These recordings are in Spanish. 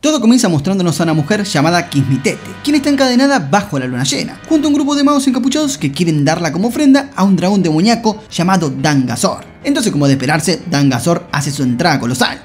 Todo comienza mostrándonos a una mujer llamada Kismitete, quien está encadenada bajo la luna llena, junto a un grupo de magos encapuchados que quieren darla como ofrenda a un dragón demoníaco llamado Dangazor. Entonces, como de esperarse, Dangazor hace su entrada colosal.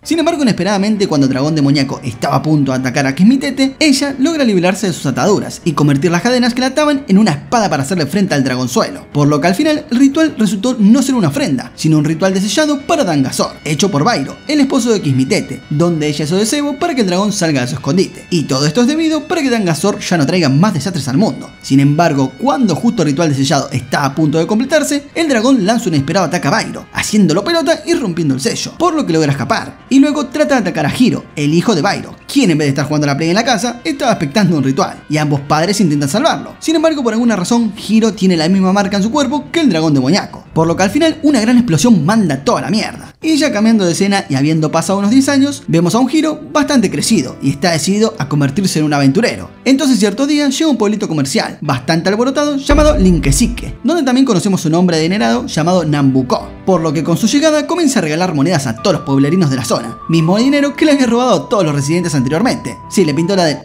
Sin embargo, inesperadamente, cuando el dragón demoníaco estaba a punto de atacar a Kismitete, ella logra liberarse de sus ataduras y convertir las cadenas que la ataban en una espada para hacerle frente al dragonzuelo. Por lo que al final, el ritual resultó no ser una ofrenda, sino un ritual de sellado para Dangazor, hecho por Bairo, el esposo de Kismitete, donde ella hizo de cebo para que el dragón salga de su escondite. Y todo esto es debido para que Dangazor ya no traiga más desastres al mundo. Sin embargo, cuando justo el ritual de sellado está a punto de completarse, el dragón lanza un inesperado ataque a Bairo, haciéndolo pelota y rompiendo el sello, por lo que logra escapar. Y luego trata de atacar a Hiro, el hijo de Bairo, quien en vez de estar jugando a la play en la casa, estaba expectando un ritual, y ambos padres intentan salvarlo. Sin embargo, por alguna razón, Hiro tiene la misma marca en su cuerpo que el dragón demoníaco, por lo que al final una gran explosión manda toda la mierda. Y ya cambiando de escena y habiendo pasado unos 10 años, vemos a un Hiro bastante crecido y está decidido a convertirse en un aventurero. Entonces cierto día llega a un pueblito comercial bastante alborotado llamado Linkesique, donde también conocemos un hombre adinerado llamado Nambucó, por lo que con su llegada comienza a regalar monedas a todos los pueblerinos de la zona, mismo dinero que le había robado a todos los residentes anteriormente. Sí, le pintó la de...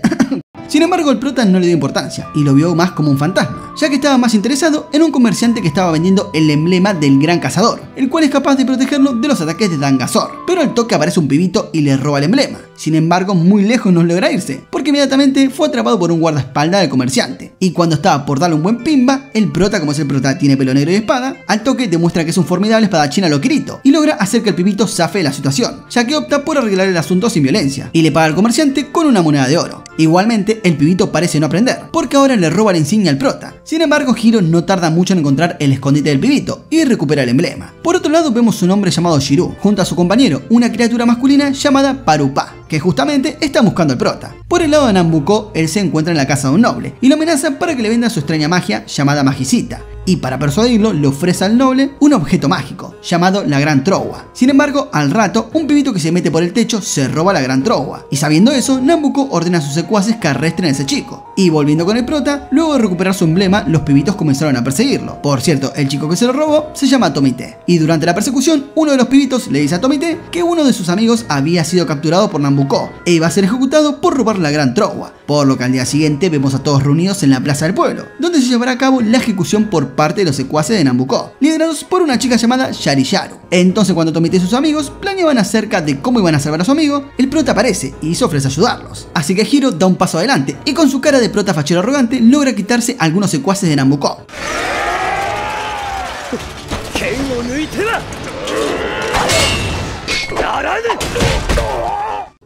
Sin embargo, el prota no le dio importancia y lo vio más como un fantasma, ya que estaba más interesado en un comerciante que estaba vendiendo el emblema del gran cazador, el cual es capaz de protegerlo de los ataques de Dangazor. Pero al toque aparece un pibito y le roba el emblema. Sin embargo, muy lejos no logra irse, porque inmediatamente fue atrapado por un guardaespaldas del comerciante. Y cuando estaba por darle un buen pimba, el prota, como es el prota, tiene pelo negro y espada, al toque demuestra que es un formidable espadachín a lo Kirito, y logra hacer que el pibito zafe de la situación, ya que opta por arreglar el asunto sin violencia, y le paga al comerciante con una moneda de oro. Igualmente, el pibito parece no aprender, porque ahora le roba la insignia al prota. Sin embargo, Hiro no tarda mucho en encontrar el escondite del pibito y recupera el emblema. Por otro lado, vemos un hombre llamado Shiru, junto a su compañero, una criatura masculina llamada Parupa, que justamente está buscando al prota. Por el lado de Nambucó, él se encuentra en la casa de un noble y lo amenaza para que le venda su extraña magia llamada Magicita. Y para persuadirlo, le ofrece al noble un objeto mágico, llamado la Gran Trova. Sin embargo, al rato, un pibito que se mete por el techo se roba la Gran Trova. Y sabiendo eso, Nambucó ordena a sus secuaces que arresten a ese chico. Y volviendo con el prota, luego de recuperar su emblema, los pibitos comenzaron a perseguirlo. Por cierto, el chico que se lo robó se llama Tomite. Y durante la persecución, uno de los pibitos le dice a Tomite que uno de sus amigos había sido capturado por Nambucó e iba a ser ejecutado por robar la Gran Trova. Por lo que al día siguiente vemos a todos reunidos en la plaza del pueblo, donde se llevará a cabo la ejecución por parte de los secuaces de Nambucó, liderados por una chica llamada Yariyaru. Entonces, cuando Tomite y sus amigos planeaban acerca de cómo iban a salvar a su amigo, el prota aparece y se ofrece a ayudarlos. Así que Hiro da un paso adelante y con su cara de prota fachero arrogante logra quitarse a algunos secuaces de Nambucó.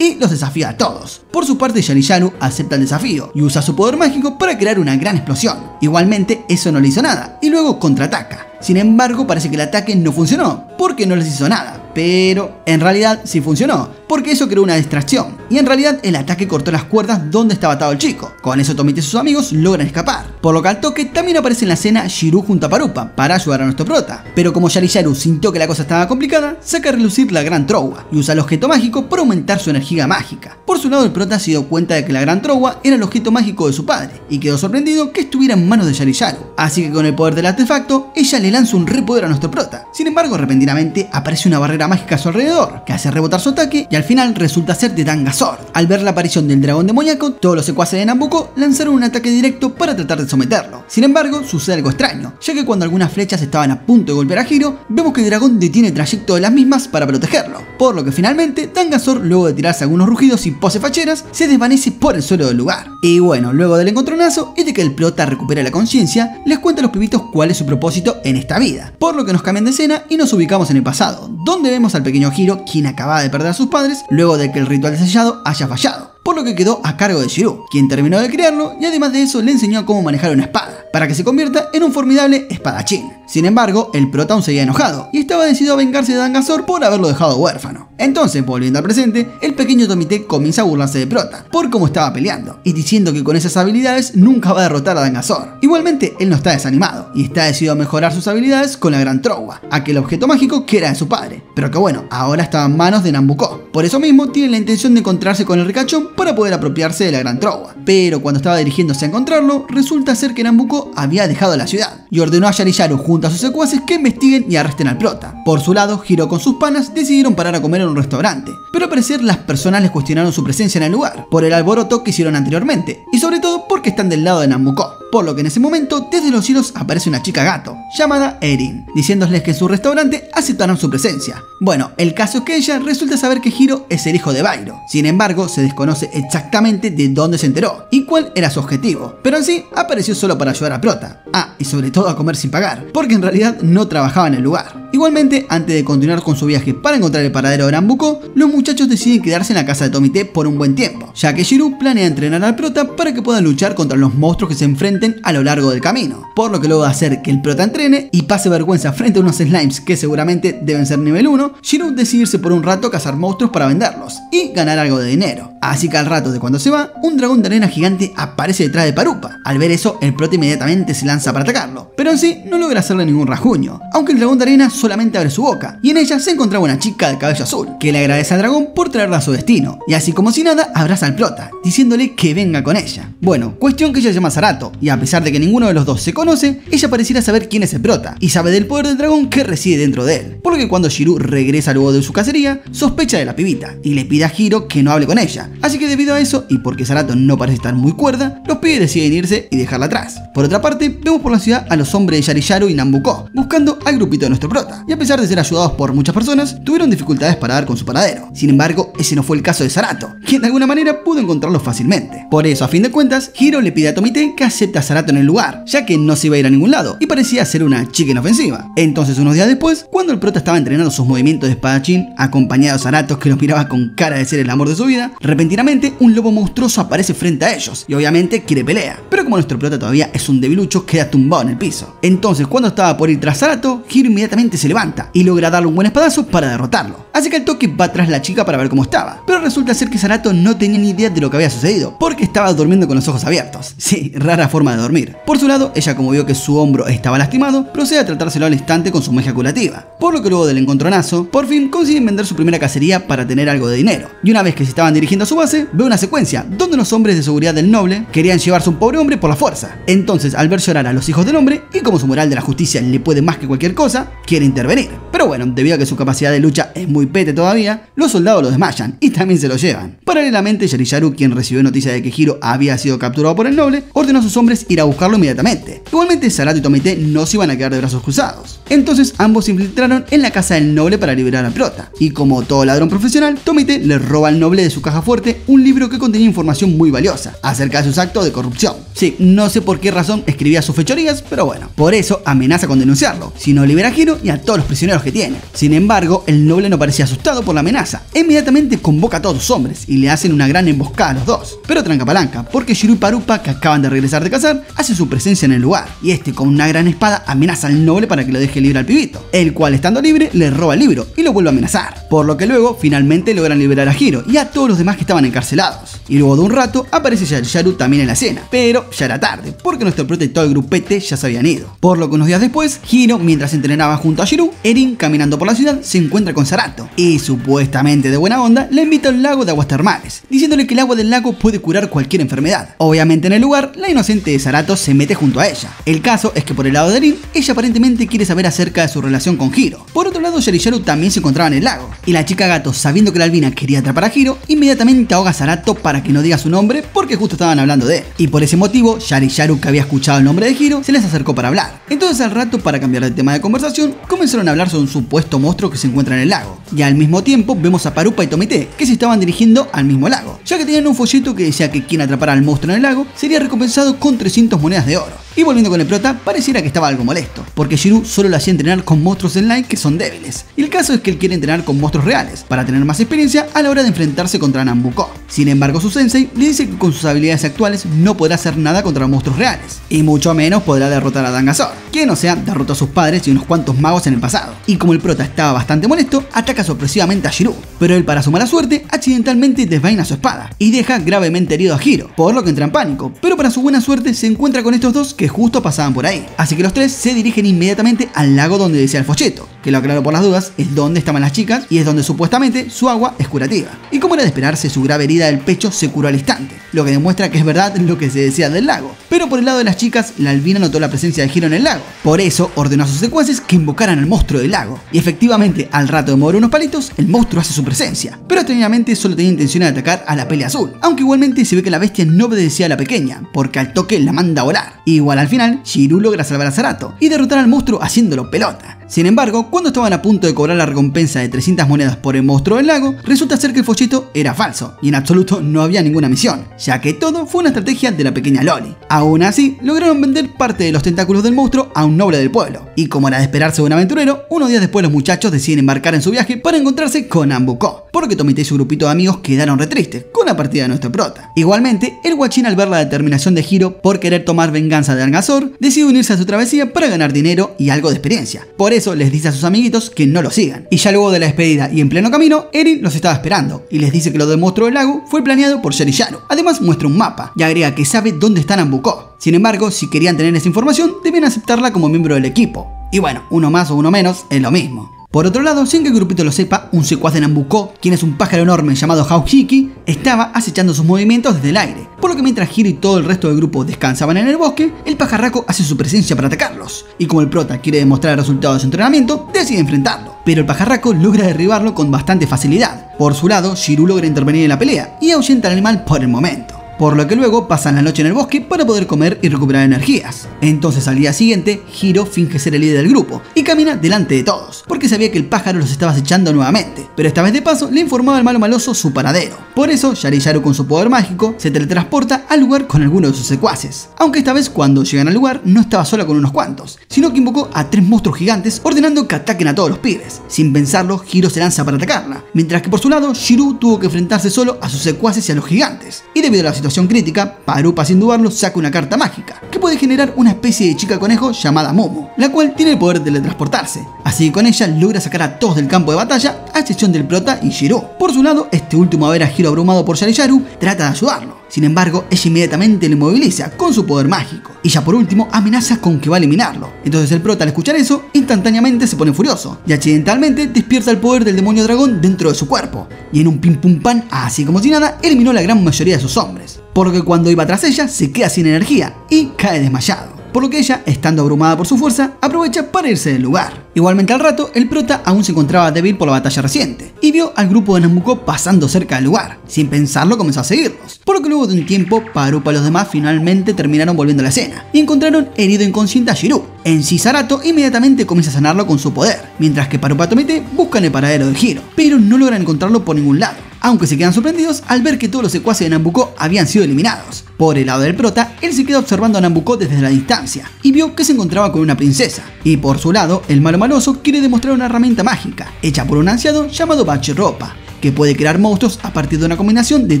Y los desafía a todos. Por su parte, Yariyaru acepta el desafío y usa su poder mágico para crear una gran explosión. Igualmente, eso no le hizo nada y luego contraataca. Sin embargo, parece que el ataque no funcionó, porque no les hizo nada. Pero en realidad sí funcionó, porque eso creó una distracción. Y en realidad el ataque cortó las cuerdas donde estaba atado el chico. Con eso Tomite y sus amigos logran escapar. Por lo que al toque también aparece en la escena Shiru junto a Parupa para ayudar a nuestro prota. Pero como Yariyaru sintió que la cosa estaba complicada, saca a relucir la Gran Trova y usa el objeto mágico para aumentar su energía mágica. Por su lado, el prota se dio cuenta de que la Gran Trova era el objeto mágico de su padre y quedó sorprendido que estuviera en manos de Yariyaru. Así que con el poder del artefacto, ella le lanza un repoder a nuestro prota. Sin embargo, repentinamente aparece una barrera mágica a su alrededor que hace rebotar su ataque y al final resulta ser de Dangazor. Al ver la aparición del dragón demoníaco, todos los secuaces de Nambucó lanzaron un ataque directo para tratar de someterlo. Sin embargo, sucede algo extraño, ya que cuando algunas flechas estaban a punto de golpear a Hiro, vemos que el dragón detiene el trayecto de las mismas para protegerlo. Por lo que finalmente, Dangazor, luego de tirarse algunos rugidos y poses facheras, se desvanece por el suelo del lugar. Y bueno, luego del encontronazo y de que el prota recupere la conciencia, les cuenta a los pibitos cuál es su propósito en esta vida. Por lo que nos cambian de escena y nos ubicamos en el pasado, donde vemos al pequeño Hiro, quien acababa de perder a sus padres luego de que el ritual de sellado haya fallado, por lo que quedó a cargo de Shiru, quien terminó de crearlo y además de eso le enseñó cómo manejar una espada, para que se convierta en un formidable espadachín. Sin embargo, el prota aún seguía enojado y estaba decidido a vengarse de Dangazor por haberlo dejado huérfano. Entonces, volviendo al presente, el pequeño Tomite comienza a burlarse de prota por cómo estaba peleando y diciendo que con esas habilidades nunca va a derrotar a Dangazor. Igualmente, él no está desanimado y está decidido a mejorar sus habilidades con la Gran Trova, aquel objeto mágico que era de su padre, pero que bueno, ahora estaba en manos de Nambucó. Por eso mismo tiene la intención de encontrarse con el ricachón para poder apropiarse de la Gran Trova. Pero cuando estaba dirigiéndose a encontrarlo, resulta ser que Nambucó había dejado la ciudad y ordenó a Yariyaru junto junto a sus secuaces que investiguen y arresten al prota. Por su lado, Hiro con sus panas decidieron parar a comer en un restaurante, pero al parecer las personas les cuestionaron su presencia en el lugar, por el alboroto que hicieron anteriormente, y sobre todo porque están del lado de Nambucco. Por lo que en ese momento, desde los cielos aparece una chica gato, llamada Erin, diciéndoles que en su restaurante aceptaron su presencia. Bueno, el caso es que ella resulta saber que Hiro es el hijo de Bairo. Sin embargo, se desconoce exactamente de dónde se enteró y cuál era su objetivo, pero en sí apareció solo para ayudar a prota. Ah, y sobre todo a comer sin pagar, porque en realidad no trabajaba en el lugar. Igualmente, antes de continuar con su viaje para encontrar el paradero de Nambucco, los muchachos deciden quedarse en la casa de Tomite por un buen tiempo, ya que Shirou planea entrenar al prota para que pueda luchar contra los monstruos que se enfrenten a lo largo del camino, por lo que luego de hacer que el prota entrene y pase vergüenza frente a unos slimes que seguramente deben ser nivel 1, Shirou decide irse por un rato a cazar monstruos para venderlos y ganar algo de dinero. Así que al rato de cuando se va, un dragón de arena gigante aparece detrás de Parupa. Al ver eso, el prota inmediatamente se lanza para atacarlo, pero en sí no logra hacerle ningún rasguño, aunque el dragón de arena solamente abre su boca, y en ella se encontraba una chica de cabello azul, que le agradece al dragón por traerla a su destino, y así como si nada, abraza al prota, diciéndole que venga con ella. Bueno, cuestión que ella se llama Zarato, y a pesar de que ninguno de los dos se conoce, ella pareciera saber quién es el prota, y sabe del poder del dragón que reside dentro de él, por lo que cuando Shirou regresa luego de su cacería, sospecha de la pibita, y le pide a Hiro que no hable con ella, así que debido a eso, y porque Zarato no parece estar muy cuerda, los pibes deciden irse y dejarla atrás. Por otra parte, vemos por la ciudad a los hombres de Yariyaru y Nambucco, buscando al grupito de nuestro prota, y a pesar de ser ayudados por muchas personas, tuvieron dificultades para dar con su paradero. Sin embargo, ese no fue el caso de Zarato, quien de alguna manera pudo encontrarlo fácilmente. Por eso, a fin de cuentas, Hiro le pide a Tomite que acepte a Zarato en el lugar, ya que no se iba a ir a ningún lado, y parecía ser una chica inofensiva. Entonces, unos días después, cuando el prota estaba entrenando sus movimientos de espadachín, acompañado de Zarato que lo miraba con cara de ser el amor de su vida, repentinamente un lobo monstruoso aparece frente a ellos, y obviamente quiere pelea. Pero como nuestro prota todavía es un debilucho, queda tumbado en el piso. Entonces, cuando estaba por ir tras Zarato, Hiro inmediatamente se levanta y logra darle un buen espadazo para derrotarlo. Así que al toque va tras la chica para ver cómo estaba, pero resulta ser que Zarato no tenía ni idea de lo que había sucedido, porque estaba durmiendo con los ojos abiertos. Sí, rara forma de dormir. Por su lado, ella, como vio que su hombro estaba lastimado, procede a tratárselo al instante con su magia curativa, por lo que luego del encontronazo, por fin consiguen vender su primera cacería para tener algo de dinero. Y una vez que se estaban dirigiendo a su base, ve una secuencia donde los hombres de seguridad del noble querían llevarse a un pobre hombre por la fuerza. Entonces, al ver llorar a los hijos del hombre, y como su moral de la justicia le puede más que cualquier cosa, quiere intervenir. Pero bueno, debido a que su capacidad de lucha es muy pete todavía, los soldados lo desmayan y también se lo llevan. Paralelamente, Yariyaru, quien recibió noticia de que Hiro había sido capturado por el noble, ordenó a sus hombres ir a buscarlo inmediatamente. Igualmente, Zarato y Tomite no se iban a quedar de brazos cruzados. Entonces, ambos se infiltraron en la casa del noble para liberar al prota. Y como todo ladrón profesional, Tomite le roba al noble de su caja fuerte un libro que contenía información muy valiosa acerca de sus actos de corrupción. Sí, no sé por qué razón escribía sus fechorías, pero bueno. Por eso amenaza con denunciarlo, si no libera a Hiro y a todos los prisioneros que tiene. Sin embargo, el noble no parecía asustado por la amenaza. Inmediatamente convoca a todos sus hombres y le hacen una gran emboscada a los dos. Pero tranca palanca, porque Shirou y Parupa, que acaban de regresar de cazar, hace su presencia en el lugar. Y este, con una gran espada, amenaza al noble para que lo deje libre al pibito, el cual, estando libre, le roba el libro y lo vuelve a amenazar. Por lo que luego, finalmente logran liberar a Hiro y a todos los demás que estaban encarcelados. Y luego de un rato, aparece Yariyaru también en la escena, pero ya era tarde, porque nuestro prota y todo el grupete ya se habían ido. Por lo que unos días después, Hiro, mientras entrenaba junto a Shirou, Erin, caminando por la ciudad, se encuentra con Zarato y, supuestamente de buena onda, le invita al lago de aguas termales, diciéndole que el agua del lago puede curar cualquier enfermedad. Obviamente en el lugar, la inocente de Zarato se mete junto a ella. El caso es que por el lado de Erin, ella aparentemente quiere saber acerca de su relación con Hiro. Por otro lado, Yariyaru también se encontraba en el lago, y la chica gato, sabiendo que la albina quería atrapar a Hiro, inmediatamente ahoga a Zarato para que no diga su nombre, porque justo estaban hablando de él. Y por ese motivo, Yariyaru, que había escuchado el nombre de Hiro, se les acercó para hablar. Entonces al rato, para cambiar de tema de conversación, comenzaron a hablar sobre un supuesto monstruo que se encuentra en el lago. Y al mismo tiempo vemos a Parupa y Tomite, que se estaban dirigiendo al mismo lago, ya que tenían un folleto que decía que quien atrapara al monstruo en el lago sería recompensado con 300 monedas de oro. Y volviendo con el prota, pareciera que estaba algo molesto, porque Shirou solo lo hacía entrenar con monstruos online que son débiles. Y el caso es que él quiere entrenar con monstruos reales, para tener más experiencia a la hora de enfrentarse contra Nambucco. Sin embargo, su sensei le dice que con sus habilidades actuales no podrá hacer nada contra monstruos reales, y mucho menos podrá derrotar a Dangazor, quien, o sea, derrotó a sus padres y unos cuantos magos en el pasado. Y como el prota estaba bastante molesto, ataca sorpresivamente a Shirou, pero él, para su mala suerte, accidentalmente desvaina su espada y deja gravemente herido a Hiro, por lo que entra en pánico, pero para su buena suerte se encuentra con estos dos que justo pasaban por ahí. Así que los tres se dirigen inmediatamente al lago donde decía el folleto, que que lo aclaro por las dudas, es donde estaban las chicas y es donde supuestamente su agua es curativa. Y como era de esperarse, su grave herida del pecho se curó al instante, lo que demuestra que es verdad lo que se decía del lago. Pero por el lado de las chicas, la albina notó la presencia de Hiro en el lago. Por eso ordenó a sus secuaces que invocaran al monstruo del lago. Y efectivamente, al rato de mover unos palitos, el monstruo hace su presencia. Pero extrañamente solo tenía intención de atacar a la pele azul. Aunque igualmente se ve que la bestia no obedecía a la pequeña, porque al toque la manda a volar. Igual al final, Shirou logra salvar a Zarato y derrotar al monstruo haciéndolo pelota. Sin embargo, cuando estaban a punto de cobrar la recompensa de 300 monedas por el monstruo del lago, resulta ser que el folleto era falso y en absoluto no había ninguna misión, ya que todo fue una estrategia de la pequeña Loli. Aún así, lograron vender parte de los tentáculos del monstruo a un noble del pueblo, y como era de esperarse de un aventurero, unos días después los muchachos deciden embarcar en su viaje para encontrarse con Nambuko, por lo que Tomite y su grupito de amigos quedaron re tristes con la partida de nuestro prota. Igualmente, el guachín, al ver la determinación de Hiro por querer tomar venganza de Dangazor, decide unirse a su travesía para ganar dinero y algo de experiencia. Por eso les dice a sus amiguitos que no lo sigan. Y ya luego de la despedida y en pleno camino, Eren los estaba esperando y les dice que lo del monstruo del lago fue planeado por Yariyaru. Además muestra un mapa y agrega que sabe dónde está Nambuko. Sin embargo, si querían tener esa información, deben aceptarla como miembro del equipo. Y bueno, uno más o uno menos es lo mismo. Por otro lado, sin que el grupito lo sepa, un secuaz de Nambuko, quien es un pájaro enorme llamado Hauhiki, estaba acechando sus movimientos desde el aire, por lo que mientras Hiro y todo el resto del grupo descansaban en el bosque, el pajarraco hace su presencia para atacarlos, y como el prota quiere demostrar el resultado de su entrenamiento, decide enfrentarlo, pero el pajarraco logra derribarlo con bastante facilidad. Por su lado, Shirou logra intervenir en la pelea y ahuyenta al animal por el momento. Por lo que luego pasan la noche en el bosque para poder comer y recuperar energías. Entonces al día siguiente, Hiro finge ser el líder del grupo y camina delante de todos, porque sabía que el pájaro los estaba acechando nuevamente, pero esta vez de paso le informaba al malo maloso su paradero. Por eso, Yariyaru con su poder mágico se teletransporta al lugar con alguno de sus secuaces. Aunque esta vez cuando llegan al lugar no estaba sola con unos cuantos, sino que invocó a 3 monstruos gigantes ordenando que ataquen a todos los pibes. Sin pensarlo, Hiro se lanza para atacarla, mientras que por su lado, Shirou tuvo que enfrentarse solo a sus secuaces y a los gigantes. Y debido a la situación crítica, Parupa sin dudarlo saca una carta mágica que puede generar una especie de chica conejo llamada Momo, la cual tiene el poder de teletransportarse. Así que con ella logra sacar a todos del campo de batalla, a excepción del prota y Shirou. Por su lado, este último, a ver a Hiro abrumado por Yariyaru, trata de ayudarlo. Sin embargo, ella inmediatamente lo inmoviliza con su poder mágico. Y ya por último, amenaza con que va a eliminarlo. Entonces el prota, al escuchar eso, instantáneamente se pone furioso y accidentalmente despierta el poder del demonio dragón dentro de su cuerpo. Y en un pim pum pan, así como si nada, eliminó a la gran mayoría de sus hombres. Por lo que cuando iba tras ella, se queda sin energía y cae desmayado. Por lo que ella, estando abrumada por su fuerza, aprovecha para irse del lugar. Igualmente al rato, el prota aún se encontraba débil por la batalla reciente y vio al grupo de Nambuko pasando cerca del lugar. Sin pensarlo, comenzó a seguirlos, por lo que luego de un tiempo, Parupa y los demás finalmente terminaron volviendo a la escena y encontraron herido inconsciente a Shirou. En sí, Zarato inmediatamente comienza a sanarlo con su poder, mientras que Parupa y Tomite buscan el paradero de Hiro, pero no logran encontrarlo por ningún lado, aunque se quedan sorprendidos al ver que todos los secuaces de Nambuko habían sido eliminados. Por el lado del prota, él se queda observando a Nambuko desde la distancia y vio que se encontraba con una princesa. Y por su lado, el malo maloso quiere demostrar una herramienta mágica, hecha por un anciano llamado Bachiropa, que puede crear monstruos a partir de una combinación de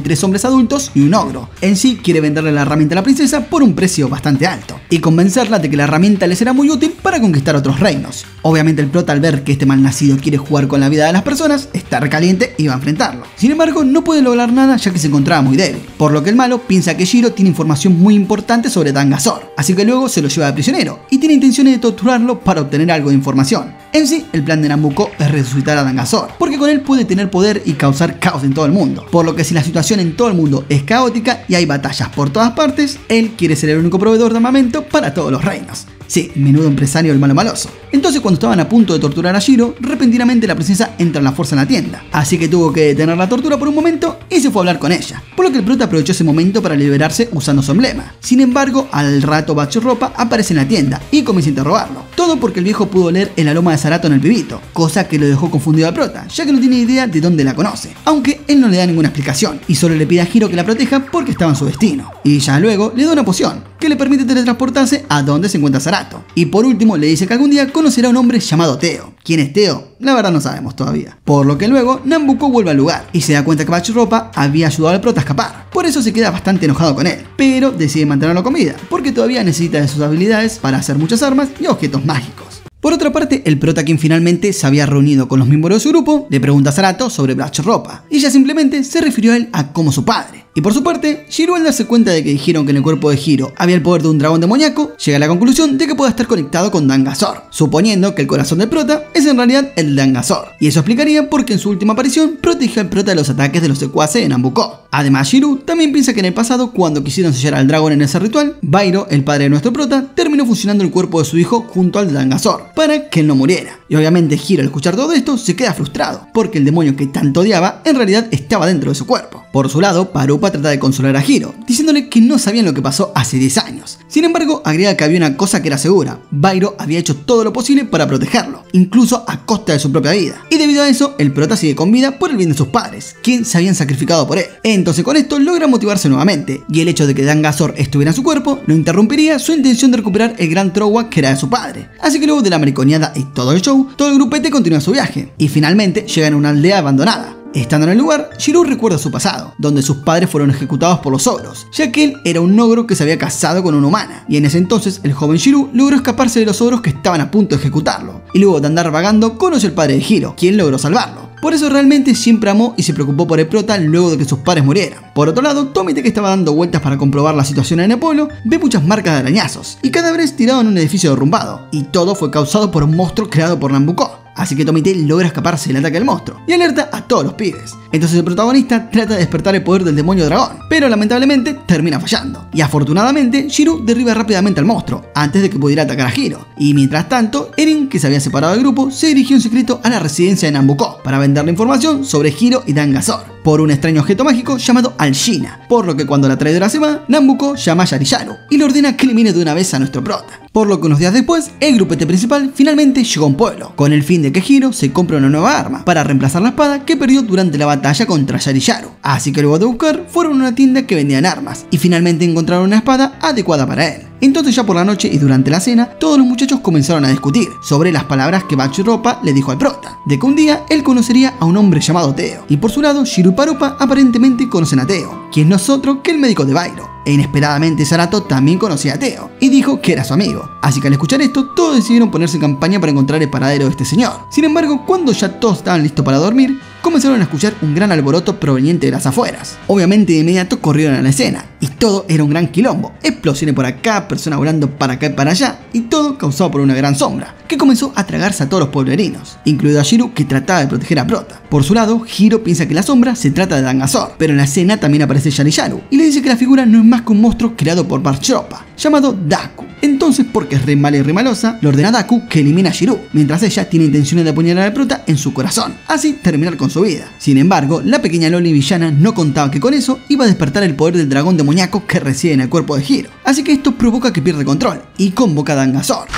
3 hombres adultos y un ogro. En sí, quiere venderle la herramienta a la princesa por un precio bastante alto y convencerla de que la herramienta le será muy útil para conquistar otros reinos. Obviamente el prota, al ver que este malnacido quiere jugar con la vida de las personas, está recaliente y va a enfrentarlo. Sin embargo, no puede lograr nada ya que se encontraba muy débil, por lo que el malo piensa que Shiro tiene información muy importante sobre Dangazor, así que luego se lo lleva de prisionero y tiene intenciones de torturarlo para obtener algo de información. En sí, el plan de Nambuko es resucitar a Dangazor, porque con él puede tener poder y causar caos en todo el mundo, por lo que si la situación en todo el mundo es caótica y hay batallas por todas partes, él quiere ser el único proveedor de armamento para todos los reinos. Sí, menudo empresario el malo maloso. Entonces, cuando estaban a punto de torturar a Shiro, repentinamente la princesa entra en la fuerza en la tienda, así que tuvo que detener la tortura por un momento y se fue a hablar con ella, por lo que el prota aprovechó ese momento para liberarse usando su emblema. Sin embargo, al rato Bachiropa aparece en la tienda y comienza a interrogarlo, todo porque el viejo pudo leer el aroma de Zarato en el pibito, cosa que lo dejó confundido al prota, ya que no tiene idea de dónde la conoce, aunque él no le da ninguna explicación y solo le pide a Hiro que la proteja porque estaba en su destino. Y ya luego le da una poción que le permite teletransportarse a donde se encuentra Zarato. Y por último le dice que algún día conocerá a un hombre llamado Teo. ¿Quién es Teo? La verdad no sabemos todavía. Por lo que luego Nambuko vuelve al lugar y se da cuenta que Bachiropa había ayudado al prota a escapar. Por eso se queda bastante enojado con él, pero decide mantenerlo con vida, porque todavía necesita de sus habilidades para hacer muchas armas y objetos mágicos. Por otra parte, el prota, quien finalmente se había reunido con los miembros de su grupo, le pregunta a Zarato sobre Bachiropa y ella simplemente se refirió a él como su padre. Y por su parte, Shirú, al darse cuenta de que dijeron que en el cuerpo de Hiro había el poder de un dragón demoníaco, llega a la conclusión de que puede estar conectado con Dangazor, suponiendo que el corazón del prota es en realidad el Dangazor. Y eso explicaría por qué en su última aparición protegió al prota de los ataques de los secuaces en Nambucó. Además, Shirú también piensa que en el pasado, cuando quisieron sellar al dragón en ese ritual, Bairo, el padre de nuestro prota, terminó fusionando el cuerpo de su hijo junto al Dangazor, para que él no muriera. Y obviamente Hiro, al escuchar todo esto, se queda frustrado, porque el demonio que tanto odiaba en realidad estaba dentro de su cuerpo. Por su lado, Parupa trata de consolar a Hiro, diciéndole que no sabían lo que pasó hace 10 años. Sin embargo, agrega que había una cosa que era segura: Bairo había hecho todo lo posible para protegerlo, incluso a costa de su propia vida. Y debido a eso, el prota sigue con vida por el bien de sus padres, quienes se habían sacrificado por él. Entonces con esto logra motivarse nuevamente, y el hecho de que Dangazor estuviera en su cuerpo no interrumpiría su intención de recuperar el gran Trowa que era de su padre. Así que luego de la mariconeada y todo el show, todo el grupete continúa su viaje, y finalmente llegan a una aldea abandonada. Estando en el lugar, Shirú recuerda su pasado, donde sus padres fueron ejecutados por los ogros, ya que él era un ogro que se había casado con una humana, y en ese entonces el joven Shirú logró escaparse de los ogros que estaban a punto de ejecutarlo, y luego de andar vagando conoció al padre de Hiro, quien logró salvarlo. Por eso realmente siempre amó y se preocupó por el prota luego de que sus padres murieran. Por otro lado, Tomite, que estaba dando vueltas para comprobar la situación en el pueblo, ve muchas marcas de arañazos y cadáveres tirados en un edificio derrumbado, y todo fue causado por un monstruo creado por Nambucó. Así que Tomite logra escaparse del ataque del monstruo y alerta a todos los pibes. Entonces el protagonista trata de despertar el poder del demonio dragón, pero lamentablemente termina fallando. Y afortunadamente, Shirú derriba rápidamente al monstruo antes de que pudiera atacar a Hiro. Y mientras tanto, Eren, que se había separado del grupo, se dirigió en secreto a la residencia de Nambucó para vender la información sobre Hiro y Dangazor por un extraño objeto mágico llamado Alshina, por lo que cuando la traidora se va, Nambucó llama a Yariyaru y le ordena que elimine de una vez a nuestro prota. Por lo que unos días después, el grupete principal finalmente llegó a un pueblo, con el fin de que Hiro se compre una nueva arma para reemplazar la espada que perdió durante la batalla contra Yariyaru. Así que luego de buscar, fueron a una tienda que vendían armas y finalmente encontraron una espada adecuada para él. Entonces ya por la noche y durante la cena, todos los muchachos comenzaron a discutir sobre las palabras que Bachiropa le dijo al prota, de que un día él conocería a un hombre llamado Teo. Y por su lado, Shirú y Parupa aparentemente conocen a Teo, quien no es otro que el médico de Bairo. E inesperadamente Zarato también conocía a Teo y dijo que era su amigo. Así que al escuchar esto, todos decidieron ponerse en campaña para encontrar el paradero de este señor. Sin embargo, cuando ya todos estaban listos para dormir, comenzaron a escuchar un gran alboroto proveniente de las afueras. Obviamente de inmediato corrieron a la escena, y todo era un gran quilombo. Explosiones por acá, personas volando para acá y para allá, y todo causado por una gran sombra, que comenzó a tragarse a todos los pueblerinos, incluido a Shirú, que trataba de proteger a Prota. Por su lado, Hiro piensa que la sombra se trata de Dangazor, pero en la escena también aparece Yariyaru, y le dice que la figura no es más que un monstruo creado por Bachiropa, llamado Daku. Entonces, porque es re mala y re malosa, le ordena a Daku que elimine a Shirú, mientras ella tiene intenciones de apuñalar al prota en su corazón, así terminar con su vida. Sin embargo, la pequeña Loli villana no contaba que con eso iba a despertar el poder del dragón demoníaco que reside en el cuerpo de Hiro, así que esto provoca que pierda control y convoca a Dangazor.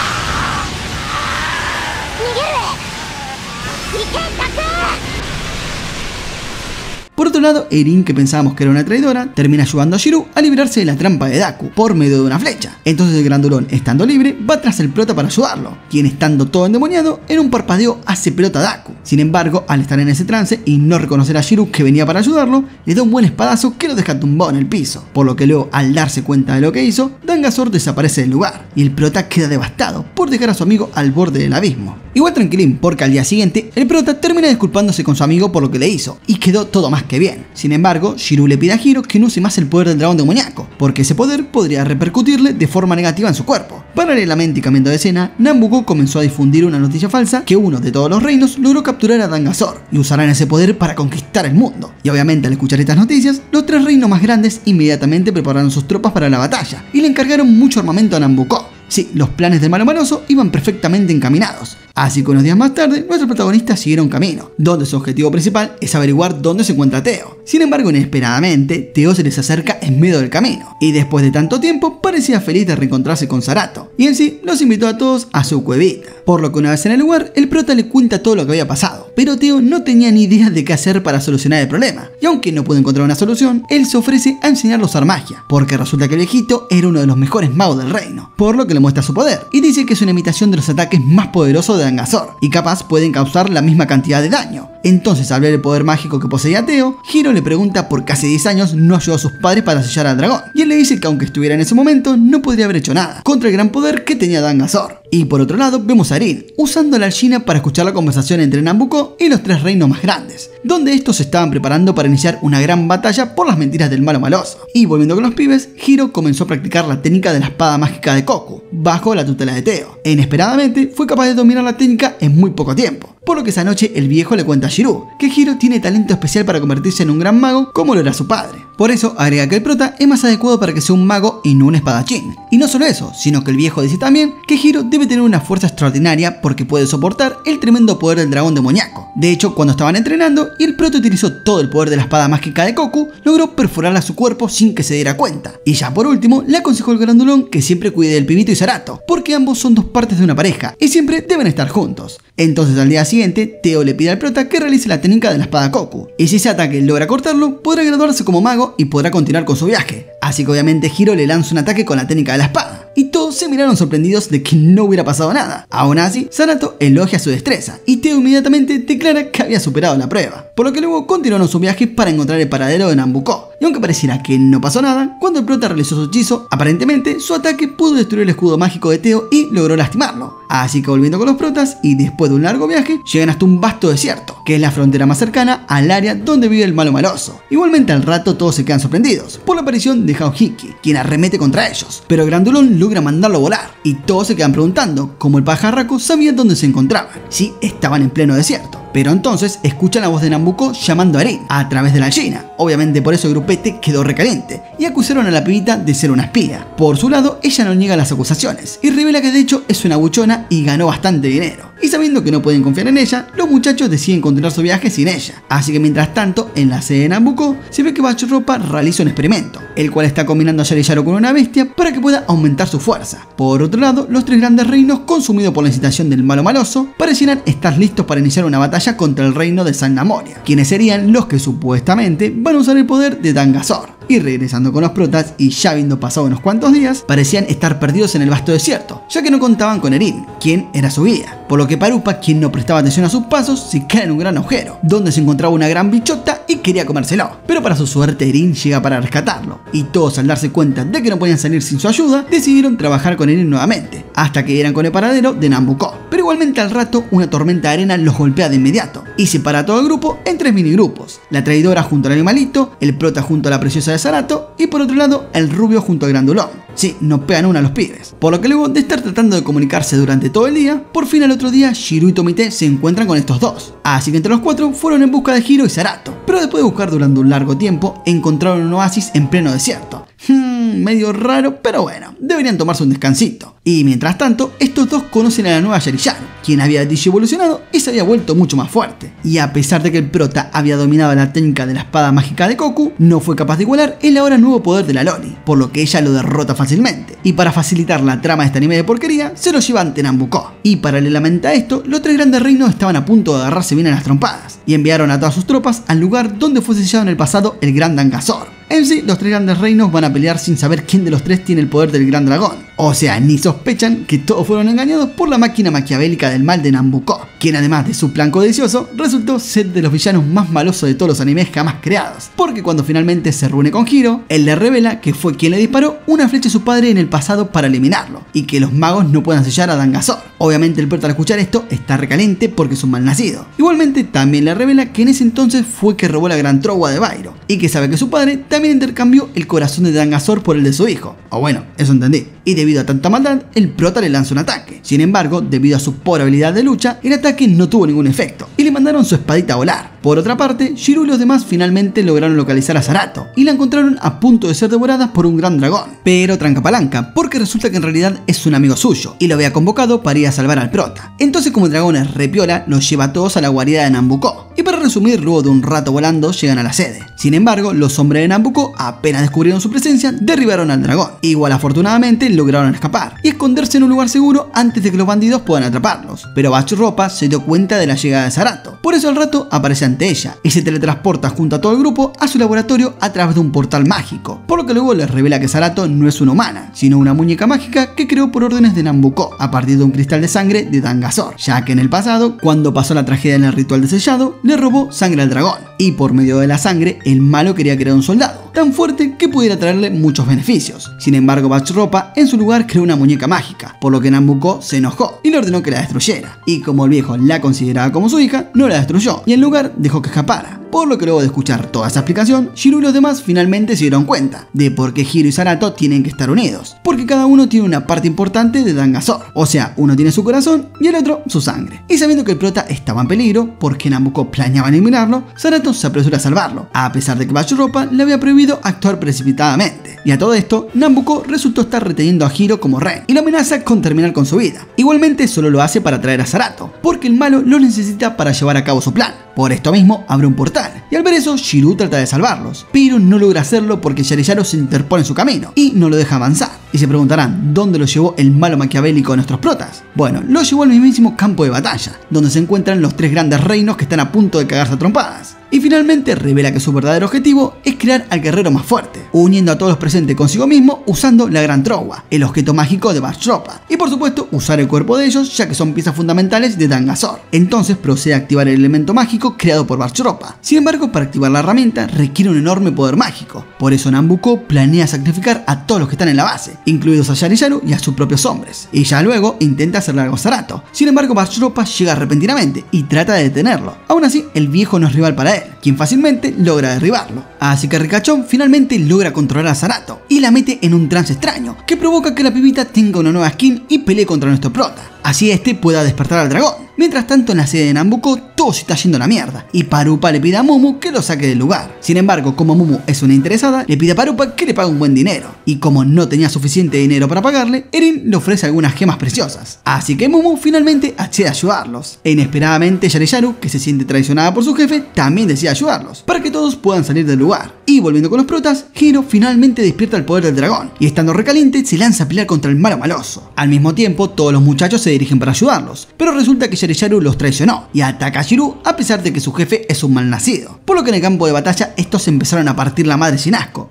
Por otro lado, Erin, que pensábamos que era una traidora, termina ayudando a Shirú a librarse de la trampa de Daku por medio de una flecha. Entonces el grandulón, estando libre, va tras el prota para ayudarlo, quien estando todo endemoniado, en un parpadeo hace pelota a Daku. Sin embargo, al estar en ese trance y no reconocer a Shirú que venía para ayudarlo, le da un buen espadazo que lo deja tumbado en el piso, por lo que luego, al darse cuenta de lo que hizo, Dangazor desaparece del lugar, y el prota queda devastado por dejar a su amigo al borde del abismo. Igual tranquilín, porque al día siguiente, el prota termina disculpándose con su amigo por lo que le hizo, y quedó todo más que bien. Sin embargo, Shirú le pide a Hiro que no use más el poder del dragón demoníaco, porque ese poder podría repercutirle de forma negativa en su cuerpo. Paralelamente y cambiando de escena, Nambucó comenzó a difundir una noticia falsa que uno de todos los reinos logró capturar a Dangazor y usarán ese poder para conquistar el mundo. Y obviamente al escuchar estas noticias, los tres reinos más grandes inmediatamente prepararon sus tropas para la batalla y le encargaron mucho armamento a Nambucó. Sí, los planes del malo maloso iban perfectamente encaminados. Así que unos días más tarde, nuestros protagonistas siguieron camino, donde su objetivo principal es averiguar dónde se encuentra Teo. Sin embargo, inesperadamente, Teo se les acerca en medio del camino, y después de tanto tiempo, parecía feliz de reencontrarse con Zarato, y en sí, los invitó a todos a su cuevita. Por lo que una vez en el lugar, el prota le cuenta todo lo que había pasado, pero Teo no tenía ni idea de qué hacer para solucionar el problema, y aunque no pudo encontrar una solución, él se ofrece a enseñarlo a usar magia, porque resulta que el viejito era uno de los mejores magos del reino, por lo que le muestra su poder, y dice que es una imitación de los ataques más poderosos de Dangazor, y capaz pueden causar la misma cantidad de daño. Entonces, al ver el poder mágico que poseía Teo, Hiro le pregunta por qué hace 10 años no ayudó a sus padres para sellar al dragón, y él le dice que aunque estuviera en ese momento, no podría haber hecho nada contra el gran poder que tenía Dangazor. Y por otro lado, vemos a Erin usando la Alshina para escuchar la conversación entre Nambucó y los tres reinos más grandes, donde estos se estaban preparando para iniciar una gran batalla por las mentiras del malo maloso. Y volviendo con los pibes, Hiro comenzó a practicar la técnica de la espada mágica de Koku, bajo la tutela de Teo. E inesperadamente fue capaz de dominar la técnica en muy poco tiempo, por lo que esa noche el viejo le cuenta a Shirou que Hiro tiene talento especial para convertirse en un gran mago como lo era su padre. Por eso agrega que el prota es más adecuado para que sea un mago y no un espadachín. Y no solo eso, sino que el viejo dice también que Hiro debe tener una fuerza extraordinaria porque puede soportar el tremendo poder del dragón demoníaco. De hecho, cuando estaban entrenando y el prota utilizó todo el poder de la espada mágica de Koku, logró perforar a su cuerpo sin que se diera cuenta. Y ya por último, le aconsejó al grandulón que siempre cuide del pibito y Zarato, porque ambos son dos partes de una pareja y siempre deben estar juntos. Entonces al día siguiente, Teo le pide al prota que realice la técnica de la espada Koku, y si ese ataque logra cortarlo, podrá graduarse como mago y podrá continuar con su viaje. Así que obviamente Hiro le lanza un ataque con la técnica de la espada, y todos se miraron sorprendidos de que no hubiera pasado nada. Aún así, Zarato elogia su destreza, y Teo inmediatamente declara que había superado la prueba, por lo que luego continuaron su viaje para encontrar el paradero de Nambucó. Y aunque pareciera que no pasó nada, cuando el prota realizó su hechizo, aparentemente su ataque pudo destruir el escudo mágico de Teo y logró lastimarlo. Así que volviendo con los protas, y después de un largo viaje, llegan hasta un vasto desierto, que es la frontera más cercana al área donde vive el malo maloso. Igualmente al rato todos se quedan sorprendidos por la aparición de Haohiki, quien arremete contra ellos, pero Grandulón logra mandarlo a volar, y todos se quedan preguntando cómo el pajarraco sabía dónde se encontraban, si estaban en pleno desierto. Pero entonces escuchan la voz de Nambucó llamando a Erin a través de la China. Obviamente por eso el grupete quedó recaliente y acusaron a la pibita de ser una espía. Por su lado, ella no niega las acusaciones y revela que de hecho es una buchona y ganó bastante dinero. Y sabiendo que no pueden confiar en ella, los muchachos deciden continuar su viaje sin ella. Así que mientras tanto, en la sede de Nambucó, se ve que Bachropa realiza un experimento, el cual está combinando a Yariyaro con una bestia para que pueda aumentar su fuerza. Por otro lado, los tres grandes reinos, consumidos por la incitación del malo maloso, parecieran estar listos para iniciar una batalla contra el reino de San Namoria, quienes serían los que supuestamente van a usar el poder de Dangazor. Y regresando con los protas, y ya habiendo pasado unos cuantos días, parecían estar perdidos en el vasto desierto, ya que no contaban con Erin, quien era su guía. Por lo que Parupa, quien no prestaba atención a sus pasos, se cae en un gran agujero, donde se encontraba una gran bichota y quería comérselo. Pero para su suerte, Erin llega para rescatarlo, y todos al darse cuenta de que no podían salir sin su ayuda, decidieron trabajar con Erin nuevamente, hasta que dieran con el paradero de Nambucó. Pero igualmente al rato, una tormenta de arena los golpea de inmediato, y separa a todo el grupo en tres minigrupos: la traidora junto al animalito, el prota junto a la preciosa de Zarato, y por otro lado, el rubio junto al grandulón. Sí, nos pegan una a los pibes. Por lo que luego de estar tratando de comunicarse durante todo el día, por fin al otro día, Shirou y Tomite se encuentran con estos dos. Así que entre los cuatro fueron en busca de Hiro y Zarato. Pero después de buscar durante un largo tiempo, encontraron un oasis en pleno desierto. Medio raro, pero bueno, deberían tomarse un descansito. Y mientras tanto, estos dos conocen a la nueva Yariyaro, quien había digievolucionado y se había vuelto mucho más fuerte. Y a pesar de que el prota había dominado la técnica de la espada mágica de Koku, no fue capaz de igualar el ahora nuevo poder de la Loli, por lo que ella lo derrota fácilmente. Y para facilitar la trama de este anime de porquería, se lo lleva ante Nambucó. Y paralelamente a esto, los tres grandes reinos estaban a punto de agarrarse bien a las trompadas, y enviaron a todas sus tropas al lugar donde fue sellado en el pasado el gran Dangazor. En sí, los tres grandes reinos van a pelear sin saber quién de los tres tiene el poder del gran dragón. O sea, ni sospechan que todos fueron engañados por la máquina maquiavélica del mal de Nambucó, quien además de su plan codicioso, resultó ser de los villanos más malosos de todos los animes jamás creados. Porque cuando finalmente se reúne con Hiro, él le revela que fue quien le disparó una flecha a su padre en el pasado para eliminarlo, y que los magos no puedan sellar a Dangazor. Obviamente el prota al escuchar esto está recaliente porque es un malnacido. Igualmente también le revela que en ese entonces fue que robó la gran trova de Bairo, y que sabe que su padre también intercambió el corazón de Dangazor por el de su hijo. O bueno, eso entendí. Y debido a tanta maldad, el prota le lanza un ataque. Sin embargo, debido a su pobre habilidad de lucha, el ataque no tuvo ningún efecto, y le mandaron su espadita a volar. Por otra parte, Shirou y los demás finalmente lograron localizar a Zarato, y la encontraron a punto de ser devorada por un gran dragón. Pero tranca palanca, porque resulta que en realidad es un amigo suyo, y lo había convocado para ir a salvar al prota. Entonces, como el dragón es repiola, los lleva a todos a la guarida de Nambucó. Y para resumir, luego de un rato volando, llegan a la sede. Sin embargo, los hombres de Nambucó, apenas descubrieron su presencia, derribaron al dragón. Igual afortunadamente lograron escapar y esconderse en un lugar seguro antes de que los bandidos puedan atraparlos. Pero Bachropa se dio cuenta de la llegada de Zarato. Por eso al rato aparece ante ella y se teletransporta junto a todo el grupo a su laboratorio a través de un portal mágico. Por lo que luego les revela que Zarato no es una humana, sino una muñeca mágica que creó por órdenes de Nambucó a partir de un cristal de sangre de Dangazor, ya que en el pasado, cuando pasó la tragedia en el ritual de sellado, le robó sangre al dragón, y por medio de la sangre el malo quería crear un soldado, Nambuko, tan fuerte que pudiera traerle muchos beneficios. Sin embargo, Bachropa en su lugar creó una muñeca mágica, por lo que Nambuko se enojó y le ordenó que la destruyera. Y como el viejo la consideraba como su hija, no la destruyó y en lugar dejó que escapara. Por lo que luego de escuchar toda esa explicación, Shirú y los demás finalmente se dieron cuenta de por qué Hiro y Zarato tienen que estar unidos, porque cada uno tiene una parte importante de Dangazor, o sea, uno tiene su corazón y el otro su sangre. Y sabiendo que el prota estaba en peligro, porque Nambuko planeaba eliminarlo, Zarato se apresura a salvarlo, a pesar de que Bachropa le había prohibido actuar precipitadamente. Y a todo esto, Nambuko resultó estar reteniendo a Hiro como rehén y lo amenaza con terminar con su vida. Igualmente solo lo hace para traer a Zarato, porque el malo lo necesita para llevar a cabo su plan. Por esto mismo abre un portal, y al ver eso Shirú trata de salvarlos, pero no logra hacerlo porque Yareyaru se interpone en su camino y no lo deja avanzar. Y se preguntarán, ¿dónde lo llevó el malo maquiavélico de nuestros protas? Bueno, lo llevó al mismísimo campo de batalla, donde se encuentran los tres grandes reinos que están a punto de cagarse a trompadas. Y finalmente revela que su verdadero objetivo es crear al guerrero más fuerte, uniendo a todos los presentes consigo mismo usando la Gran Trogua, el objeto mágico de Bachropa, y por supuesto usar el cuerpo de ellos ya que son piezas fundamentales de Dangazor. Entonces procede a activar el elemento mágico creado por Bachropa. Sin embargo, para activar la herramienta requiere un enorme poder mágico, por eso Nambuko planea sacrificar a todos los que están en la base, incluidos a Yareyaru y a sus propios hombres, y ya luego intenta hacerle algo a Zarato. Sin embargo, Bachropa llega repentinamente y trata de detenerlo. Aún así, el viejo no es rival para él, quien fácilmente logra derribarlo. Así que Ricachón finalmente logra controlar a Zarato y la mete en un trance extraño que provoca que la pibita tenga una nueva skin y pelee contra nuestro prota. Así este pueda despertar al dragón. Mientras tanto, en la sede de Nambuko todo se está yendo a la mierda y Parupa le pide a Mumu que lo saque del lugar. Sin embargo, como Mumu es una interesada, le pide a Parupa que le pague un buen dinero. Y como no tenía suficiente dinero para pagarle, Erin le ofrece algunas gemas preciosas. Así que Mumu finalmente accede a ayudarlos. E inesperadamente Yareyaru, que se siente traicionada por su jefe, también decide ayudarlos, para que todos puedan salir del lugar. Y volviendo con los protas, Hiro finalmente despierta el poder del dragón y estando recaliente se lanza a pelear contra el malo maloso. Al mismo tiempo, todos los muchachos se dirigen para ayudarlos, pero resulta que Yareyaru los traicionó y ataca a Shirú a pesar de que su jefe es un malnacido, por lo que en el campo de batalla estos empezaron a partir la madre sin asco.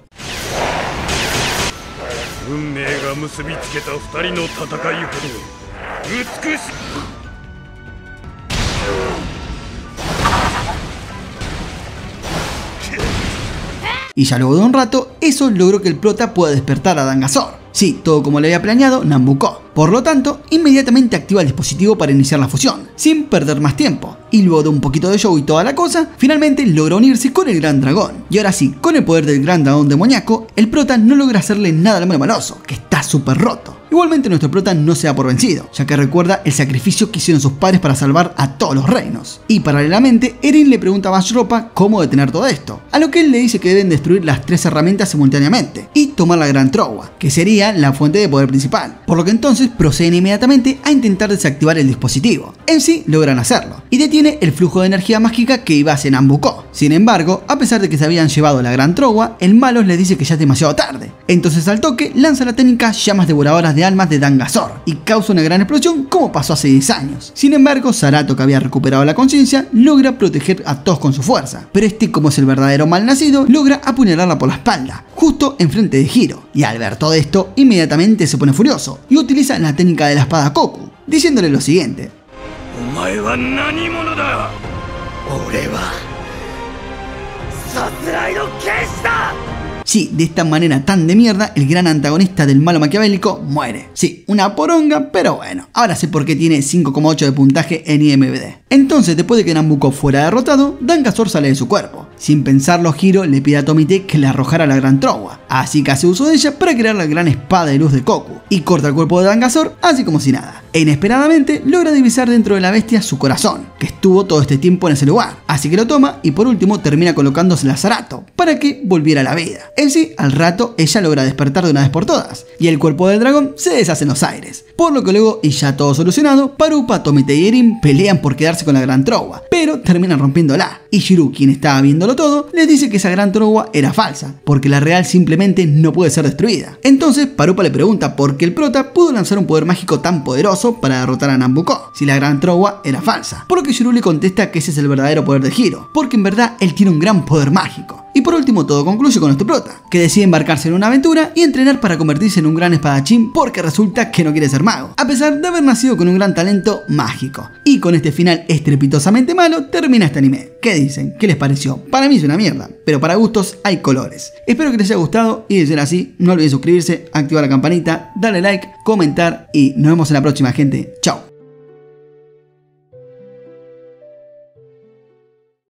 Y ya luego de un rato, eso logró que el prota pueda despertar a Dangazor. Sí, todo como le había planeado Nambuko. Por lo tanto, inmediatamente activa el dispositivo para iniciar la fusión, sin perder más tiempo. Y luego de un poquito de show y toda la cosa, finalmente logra unirse con el Gran Dragón. Y ahora sí, con el poder del Gran Dragón demoníaco, el prota no logra hacerle nada al malo maloso, que está súper roto. Igualmente nuestro prota no se da por vencido, ya que recuerda el sacrificio que hicieron sus padres para salvar a todos los reinos. Y paralelamente, Erin le pregunta a Bachropa cómo detener todo esto, a lo que él le dice que deben destruir las tres herramientas simultáneamente y tomar la Gran Trogua, que sería la fuente de poder principal. Por lo que entonces proceden inmediatamente a intentar desactivar el dispositivo. En sí logran hacerlo, y detiene el flujo de energía mágica que iba hacia Nambuko. Sin embargo, a pesar de que se habían llevado la Gran Trogua, el malo les dice que ya es demasiado tarde. Entonces al toque lanza la técnica llamas devoradoras de almas de Dangazor y causa una gran explosión como pasó hace 10 años. Sin embargo, Zarato, que había recuperado la conciencia, logra proteger a todos con su fuerza, pero este, como es el verdadero malnacido, logra apuñalarla por la espalda, justo enfrente de Hiro, y al ver todo esto, inmediatamente se pone furioso y utiliza la técnica de la espada Koku, diciéndole lo siguiente: Sí, de esta manera tan de mierda, el gran antagonista del malo maquiavélico muere. Sí, una poronga, pero bueno. Ahora sé por qué tiene 5,8 de puntaje en IMDb. Entonces, después de que Nambuko fuera derrotado, Dangazor sale de su cuerpo. Sin pensarlo, Hiro le pide a Tomite que le arrojara la Gran Trogua, así que hace uso de ella para crear la gran espada de luz de Koku, y corta el cuerpo de Dangazor así como si nada. E inesperadamente logra divisar dentro de la bestia su corazón, que estuvo todo este tiempo en ese lugar, así que lo toma y por último termina colocándosela a Zarato, para que volviera a la vida. En sí, al rato ella logra despertar de una vez por todas, y el cuerpo del dragón se deshace en los aires, por lo que luego, y ya todo solucionado, Parupa, Tomite y Erin pelean por quedarse con la Gran Trogua, pero terminan rompiéndola, y Shirú, quien estaba viéndolo todo, les dice que esa Gran Trogua era falsa, porque la real simplemente no puede ser destruida. Entonces Parupa le pregunta por qué el prota pudo lanzar un poder mágico tan poderoso para derrotar a Nambuko, si la Gran Trogua era falsa, por lo que Shirú le contesta que ese es el verdadero poder de Hiro, porque en verdad él tiene un gran poder mágico. Y por último todo concluye con nuestro prota, que decide embarcarse en una aventura y entrenar para convertirse en un gran espadachín porque resulta que no quiere ser malo. mago, a pesar de haber nacido con un gran talento mágico. Y con este final estrepitosamente malo termina este anime. ¿Qué dicen? ¿Qué les pareció? Para mí es una mierda, pero para gustos hay colores. Espero que les haya gustado y de ser así, no olviden suscribirse, activar la campanita, darle like, comentar y nos vemos en la próxima, gente. Chao.